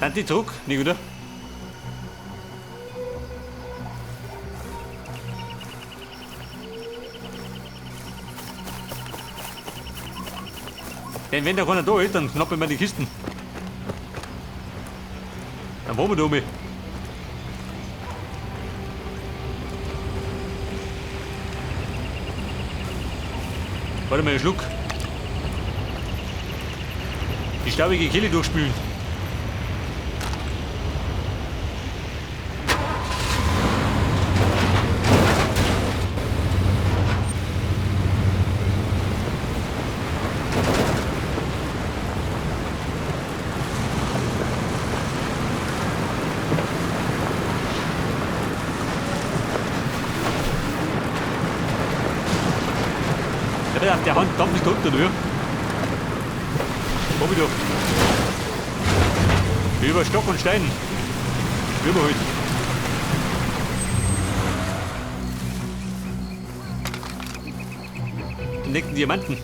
Dann die zurück, nicht oder? Denn wenn da keiner da ist, dann knappen wir die Kisten. Dann wollen wir da oben. Warte mal, einen Schluck. Die staubige Kehle durchspülen. Ja, auf der Hand dampft es drunter, nur. Komm wieder. Über Stock und Stein. Überholt. Den nächsten Diamanten.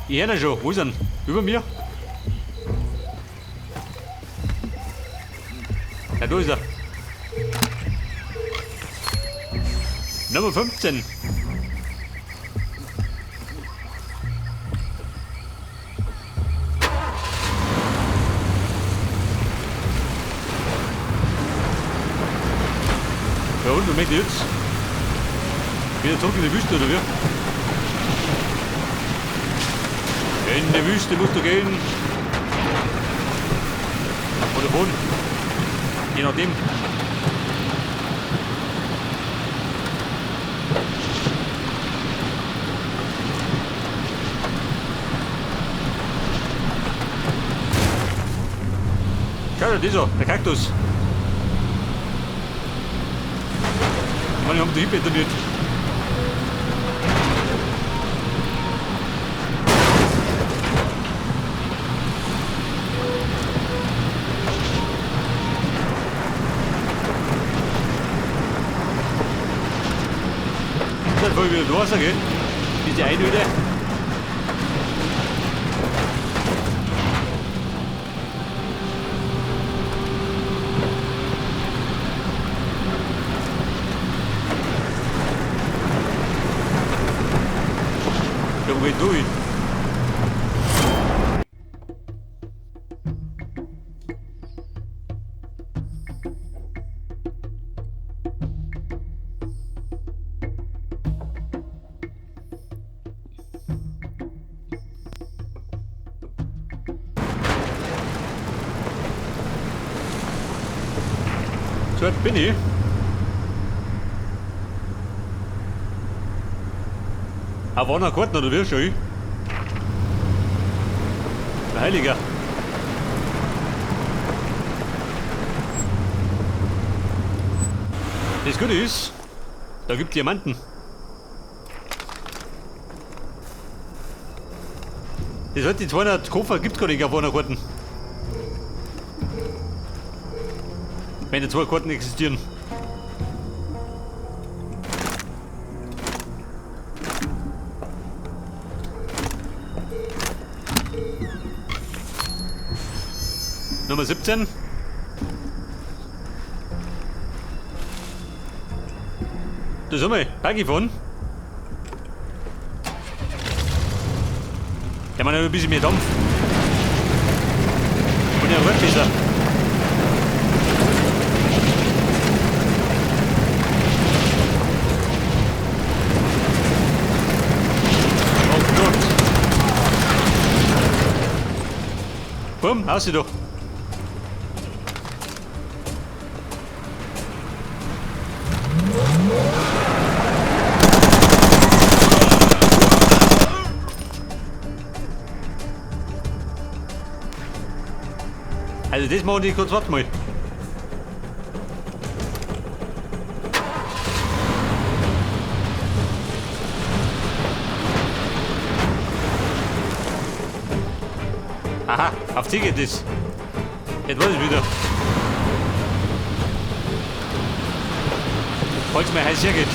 Die Herne schon, wo ist er? Über mir? Ja, da ist er. Nummer 15. Ja, und, was möchte ich jetzt? Wieder zurück in die Wüste, oder wie? In die Wüste musst du gehen. Oder wohnen. Je nachdem. Schau da, dieser, der Kaktus. Ich meine, wir haben die Hippe interniert. Voll wieder durch, gell? Diese Einöde. Ja, wo geht du hin? So weit bin ich. Aber war noch Karten oder wie schon? Der Heiliger. Das Gute ist, da gibt Diamanten. Das heißt, die 200 Koffer gibt es gar nicht auf einer Karten. Wenn die 2 Karten existieren. Nummer 17. Da sind wir, beigefahren. Der Mann hat ein bisschen mehr Dampf. Und der Röhr besser. Bumm, aus sie doch. Also das machen die kurz, warte mal. Aha, auf die geht das. Jetzt weiß ich wieder. falls mir heiß hergeht.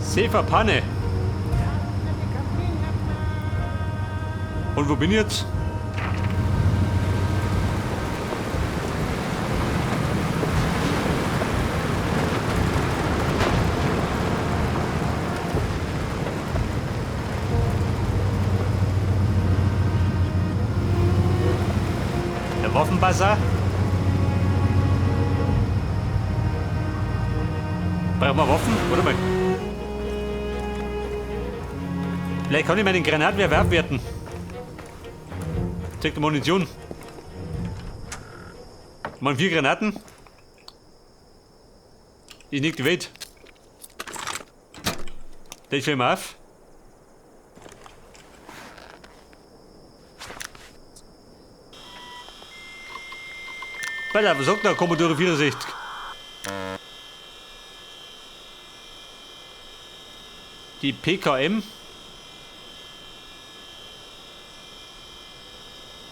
Safer Panne. Und wo bin ich jetzt? Der Waffenbazar? Brauchen wir Waffen? Warte mal. Vielleicht kann ich meinen Granatwerfer abwerten. Zeig die Munition. Man 4 Granaten. Ist nicht die Welt. Das fällt mir auf. Weiter, was sagt der Commodore 64? Die PKM.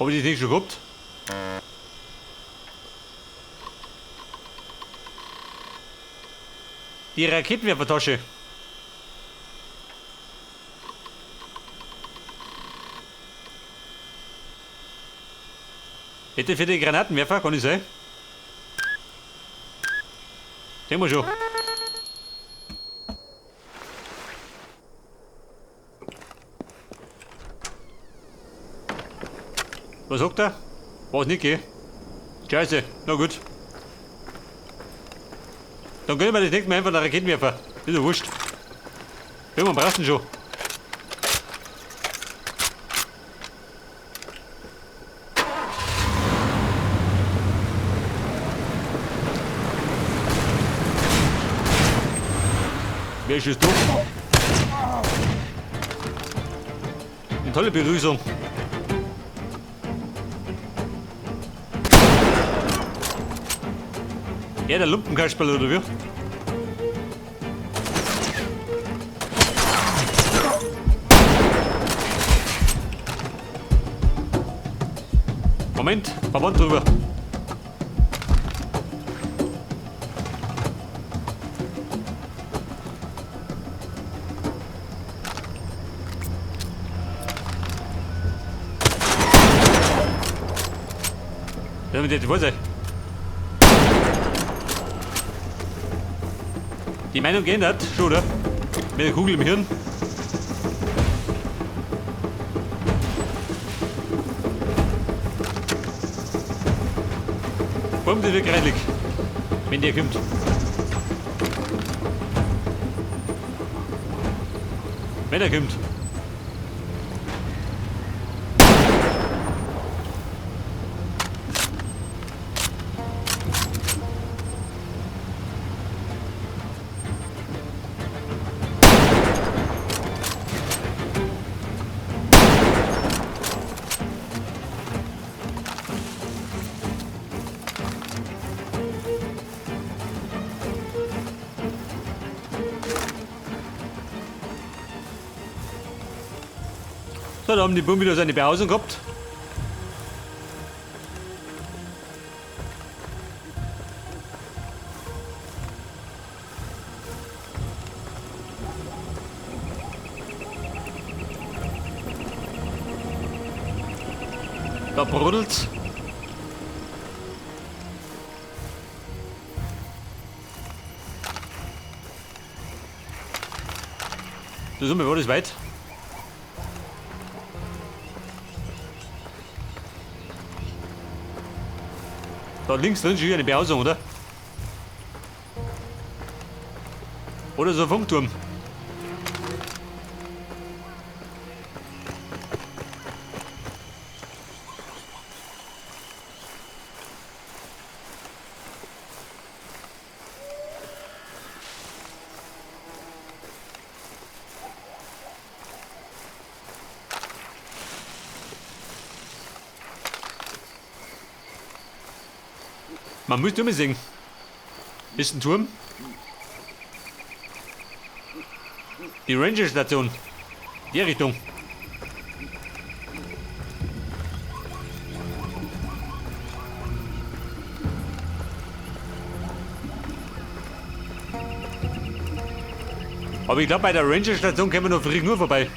Habe ich das nicht schon gehabt? Die Raketenwerfertasche. Hätte für die Granatenwerfer, kann ich sein? Sehen wir schon. Was sagt er? Was nicht, gell? Scheiße, na gut. Dann gönnen wir das nächste Mal einfach einen Raketenwerfer. Ist ja wurscht. Irgendwann brauchst du ihn schon. Wer ist jetzt doof? Eine tolle Begrüßung. Ja, der Lumpenkasperl oder wie? Moment, Verband drüber. Damit jetzt wo sein? Die Meinung geändert, schon, oder? Mit der Kugel im Hirn. Warum das wirklich reinlich, wenn der kommt? Wenn er kommt. So, da haben die Buben wieder seine Behausung gehabt. Da brodelt's. Da sind wir, war das weit? Da links drin ist schon eine Behausung, oder? Oder so ein Funkturm. Man muss immer sehen. Ist ein Turm. Die Ranger-Station. Die Richtung. Aber ich glaube, bei der Ranger-Station können wir noch früh nur vorbei.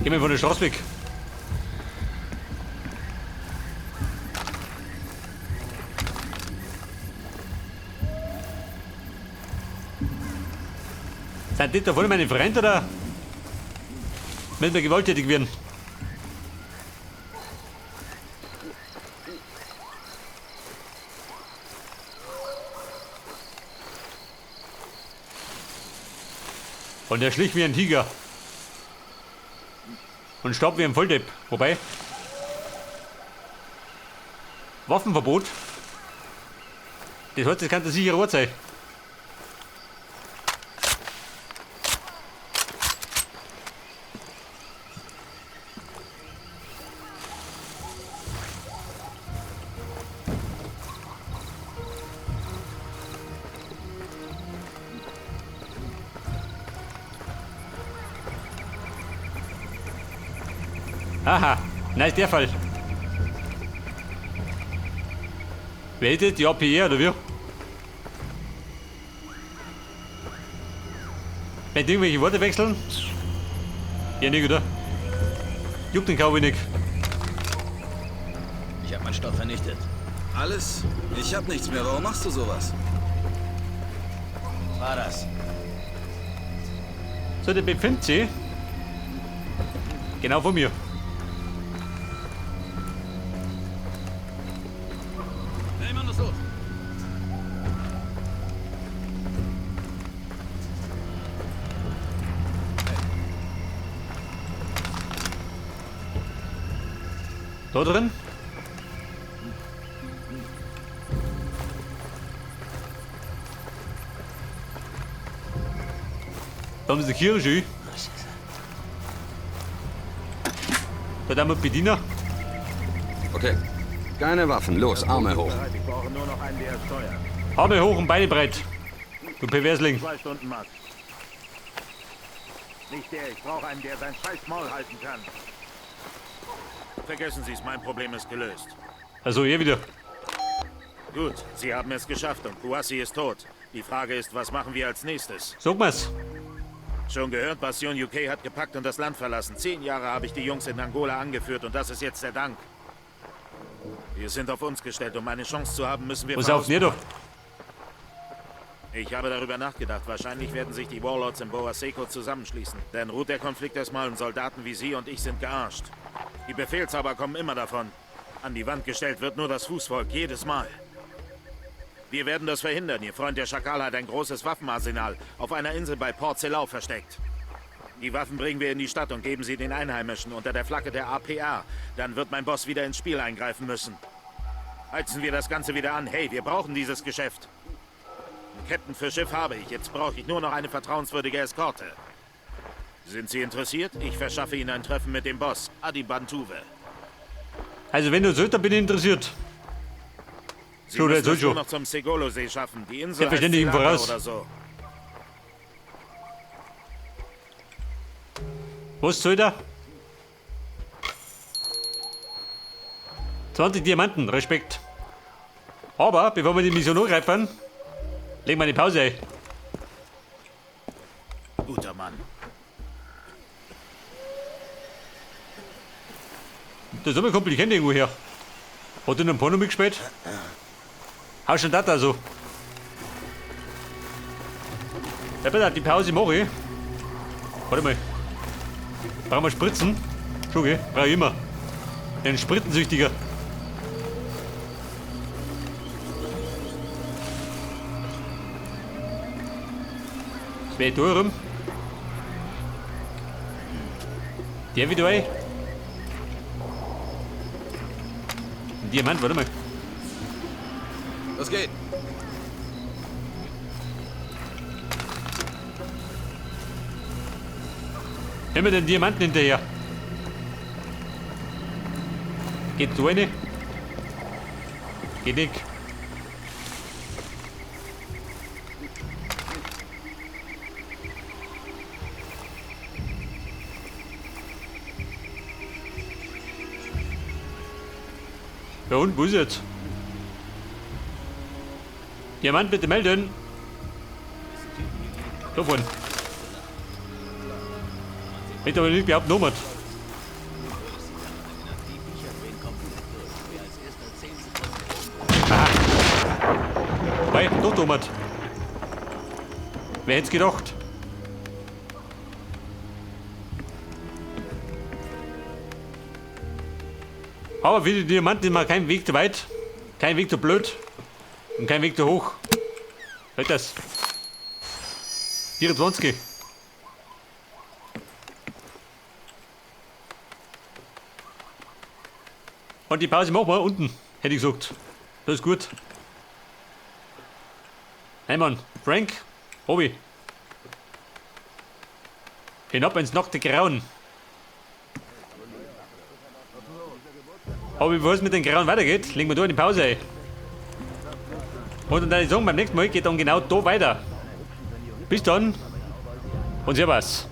Gehen wir von der Straße weg. Sind die da vorne meine Freunde oder müssen wir gewalttätig werden? Und er schlich wie ein Tiger. Und starb wie ein Volldepp. Wobei. Waffenverbot. Das heißt, das kann der sichere Ort sein. Aha, nein, der Fall. Wer ist das? Die APR oder wie? Wenn die irgendwelche Worte wechseln? Ja, nicht, oder? Juckt den Cowboy nicht. Ich habe meinen Stoff vernichtet. Alles? Ich hab nichts mehr. Warum machst du sowas? Was war das? So, der befindet sich genau vor mir. Hey, Mann, was ist los? Da drin? Da haben sie die Kirche. Da haben wir Bediener. Okay. Keine Waffen. Los, Arme hoch. Ich brauche nur noch einen, der steuert. Arme hoch und Beine breit. Du Perversling. 2 Stunden Max. Nicht der, ich brauche einen, der sein scheiß Maul halten kann. Vergessen Sie es, mein Problem ist gelöst. Also, ihr wieder. Gut, Sie haben es geschafft und Kouassi ist tot. Die Frage ist, was machen wir als nächstes? Sag mal's. Schon gehört, Bastion UK hat gepackt und das Land verlassen. 10 Jahre habe ich die Jungs in Angola angeführt und das ist jetzt der Dank. Wir sind auf uns gestellt. Um eine Chance zu haben, müssen wir Was auf dir doch? Ich habe darüber nachgedacht. Wahrscheinlich werden sich die Warlords in Boa Seco zusammenschließen. Denn ruht der Konflikt erstmal und Soldaten wie Sie und ich sind gearscht. Die Befehlshaber kommen immer davon. An die Wand gestellt wird nur das Fußvolk, jedes Mal. Wir werden das verhindern. Ihr Freund der Schakal hat ein großes Waffenarsenal auf einer Insel bei Port Selau versteckt. Die Waffen bringen wir in die Stadt und geben sie den Einheimischen unter der Flagge der APA. Dann wird mein Boss wieder ins Spiel eingreifen müssen. Heizen wir das Ganze wieder an. Hey, wir brauchen dieses Geschäft. Einen Captain für Schiff habe ich. Jetzt brauche ich nur noch eine vertrauenswürdige Eskorte. Sind Sie interessiert? Ich verschaffe Ihnen ein Treffen mit dem Boss, Adi Bantuve. Also, wenn du so, dann bin ich interessiert. Sie So, der müssen soll es nur schon. noch zum Segolo-See schaffen. Die Insel heißt Selbstverständlich im Celaka Voraus. oder so. Was soll da? 20 Diamanten, Respekt. Aber, bevor wir die Mission angreifen, legen wir eine Pause ein. Guter Mann. Das haben wir Kumpel, ich kenne den irgendwo her. Hat er in einem Porno mitgespielt? Hau schon das also. Ja, bitte, die Pause mache ich. Warte mal. Brauchen wir Spritzen? Schon, gell? Brauche ich immer. Ein Spritensüchtiger. Zwei Tore. Der wieder ein. Ein Diamant, warte mal. Was geht? Immer den Diamanten hinterher. Geht so eine? Geht nicht. Ja und, wo ist jetzt? Diamant bitte melden. Davon. Ich aber nicht behaupten, nochmal. Bei, doch Tomat. Wer hätte es gedacht? Aber für die Diamanten ist mal kein Weg zu weit, kein Weg zu blöd und kein Weg zu hoch. Hört das? 24. Und die Pause machen wir unten, hätte ich gesagt. Das ist gut. Hey Mann, Frank, Hobby. Hinab ins nackte Grauen. Aber bevor es mit den Grauen weitergeht, legen wir da in die Pause ein. Und dann würde ich sagen, beim nächsten Mal geht dann genau da weiter. Bis dann und servus.